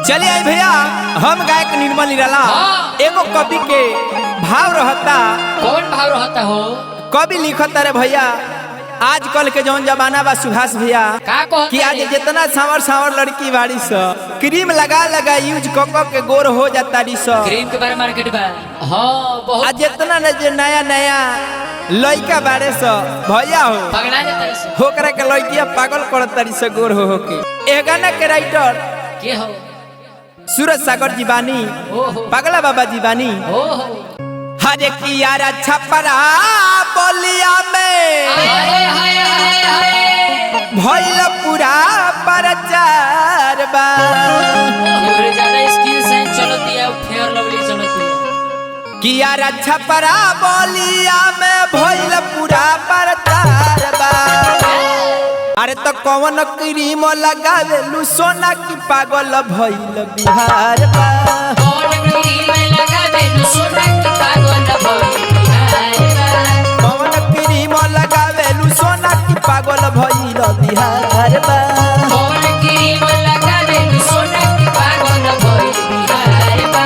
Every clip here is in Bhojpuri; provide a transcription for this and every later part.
चलिए आई भैया हम गायक निर्मल निराला एगो कवि के भाव रहता। कौन भाव रहता हो? कवि लिखता रे भैया आजकल के जौन जमाना बा सुभाष भैया कि आज जितना सावर सावर लड़की बाड़ी स क्रीम लगा लगा यूज क के गोर हो जाता री स। क्रीम के बारे मार्केट बा। हां बहुत। आज जितना नया नया लड़का बाड़े स भैया हो पगला जाता है होकरा के लड़कियां पागल करता री स गोर हो के। ए गाना के राइटर के हो? सूरज सागर जीवानी पगला बाबा जीवानी। हरे कियारा छपरा बोलिया में भइल पूरा प्रचार बा। ये ज्यादा स्किल से चलती है फेयर लवली चलती है। कियारा छपरा बोलिया में भइल पूरा प्रचार बा। अरे तो कौन क्रीम लगावेलू सोना की पागल भइल बिहार बा। कौन क्रीम लगावेलू सोना की पागल भइल बिहार बा। कौन क्रीम लगावेलू सोना की पागल भइल बिहार बा। कौन क्रीम लगावेलू सोना की पागल भइल बिहार बा।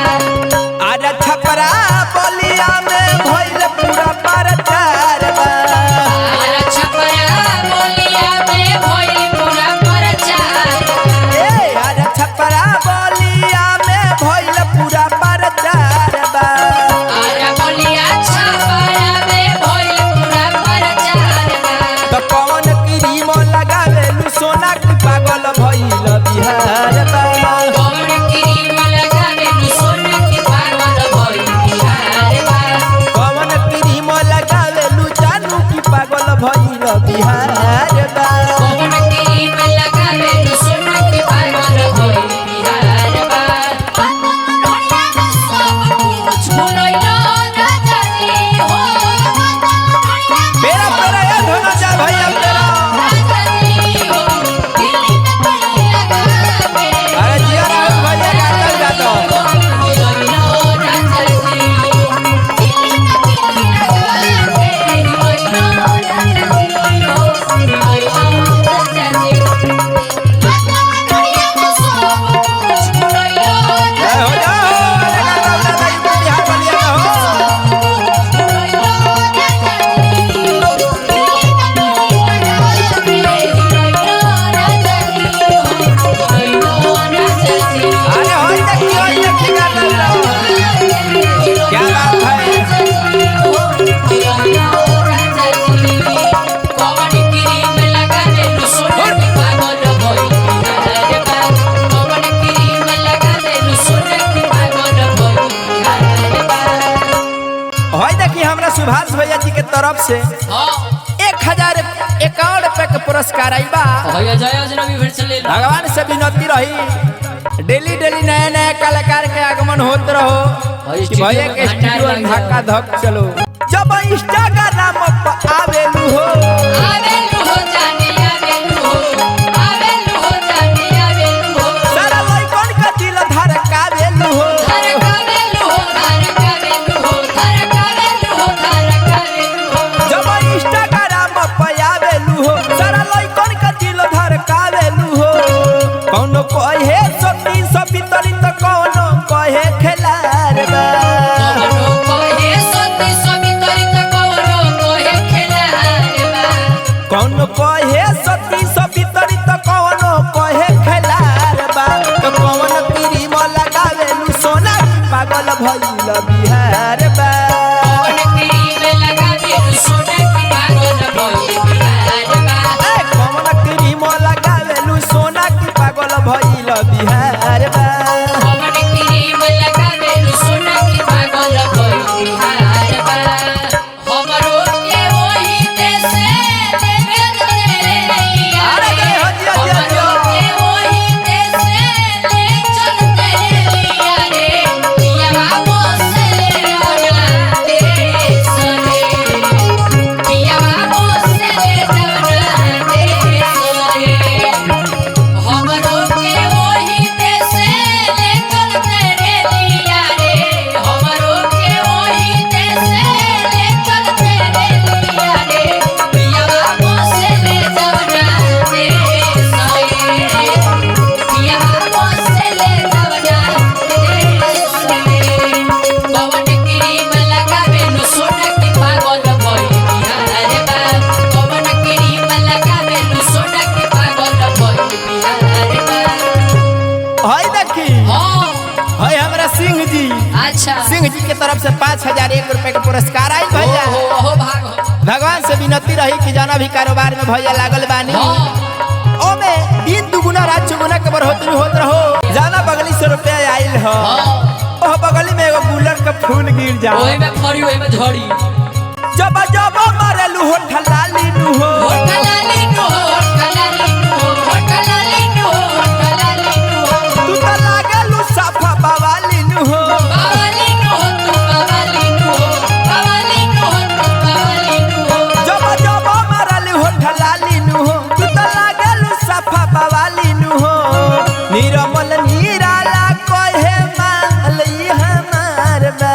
अरे छपरा बोलिया में भइल पूरा प्रचार बा। अरे छपरा बोलिया में भइल पूरा प्रचार। ए अरे छपरा बोलिया में भइल पूरा प्रचार बा। अरे बोलिया छपरा में भइल पूरा प्रचार बा। तो कौन क्रीम लगावेलू सोना की पागल भइल बिहार बा। कौन क्रीम लगावेलू सोना की पागल भइल बिहार बा। कौन क्रीम लगावेलू जानू की पागल भइल बिहार बा। कौन क्रीम लगावेलू सोना की पागल भइल बिहार बा। झुलैलो राजाजी हो मेरा तेरा ये धुन जा भैया तेरा। राजाजी हो दिल्ली में लगावे। अरे जिया राहुल भैया गाता जातो। झुलैलो राजाजी दिल्ली में लगावे। झुलैलो राजाजी हो झुलैलो राजाजी जय हो जा अरे गाता गाता यूपी बिहार बलिया हो। अरे होई देखी गाता जाओ। क्या बात है। होई देखी हमरा सुभाष भैया जी के तरफ से 1051 रुपए के पुरस्कार आई बा। भगवान से विनती रही डेली डेली नया नया कलाकार के आगमन होत रहो कि भैया के स्टूडियो धक्का धक चलो। जब इंस्टाग्राम पर आवेलू हो सारा लइकन का दिल धड़कावेलू हो। जब इंस्टाग्राम पर आवेलू हो सारा लइकन का दिल धड़कावेलू हो। कौनो कहे सती सब भीतरी तो कौनो कहे खेलार बा। कौनो कहे सती सब भीतरी तो कौनो कहे खेलार बा। तो कौन क्रीम लगावेलू सोना की पागल भइल बिहार बा। ए कौन क्रीम लगावेलू सोना की पागल भइल बिहार बा। अच्छा सिंह जी के तरफ से 5001 रुपए के पुरस्कार आयल भैया। ओहो भाग भगवान से विनती रही कि जाना भी कारोबार में भैया लागल बानी ओमे दिन दुगुना रात चौगुना के बढ़ोतरी होत रहो। जाना बगली से रुपया आयल हो ओह बगली में एगो गुलर के फूल गिर जा ओए में फरी ओए में झड़ी जब जब मारेलू हो ठलाली नु हो ठलाली नु हो ठलाली नु हो ठलाली नु हो ठलाली नु हो तू त लागेलू साफा बवाली नु हो बवाली नु हो तू बवाली नु हो बवाली नु हो तू बवाली नु हो जब जब मारेलू हो ठलाली नु हो तू त लागेलू साफा बवाली नु हो निरमल निराला कहे मालई हमार बा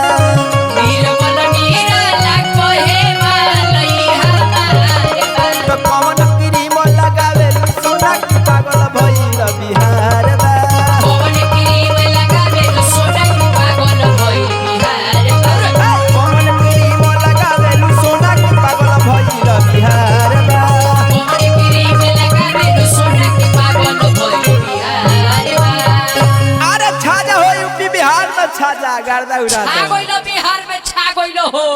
निर्मल निराला कहे मालई हमार बा तो कौन क्रीम लगावे सोना की पागल भइल बिहार बा कौन क्रीम लगावे सोना की पागल भइल बिहार बा कौन क्रीम लगावे सोना की पागल भइल बिहार बा कौन क्रीम लगावे सोना की पागल भइल बिहार बा अरे छाजा हो यूपी बिहार में छाजा गर्दा उड़ा छा गइल बिहार में छा गइल हो।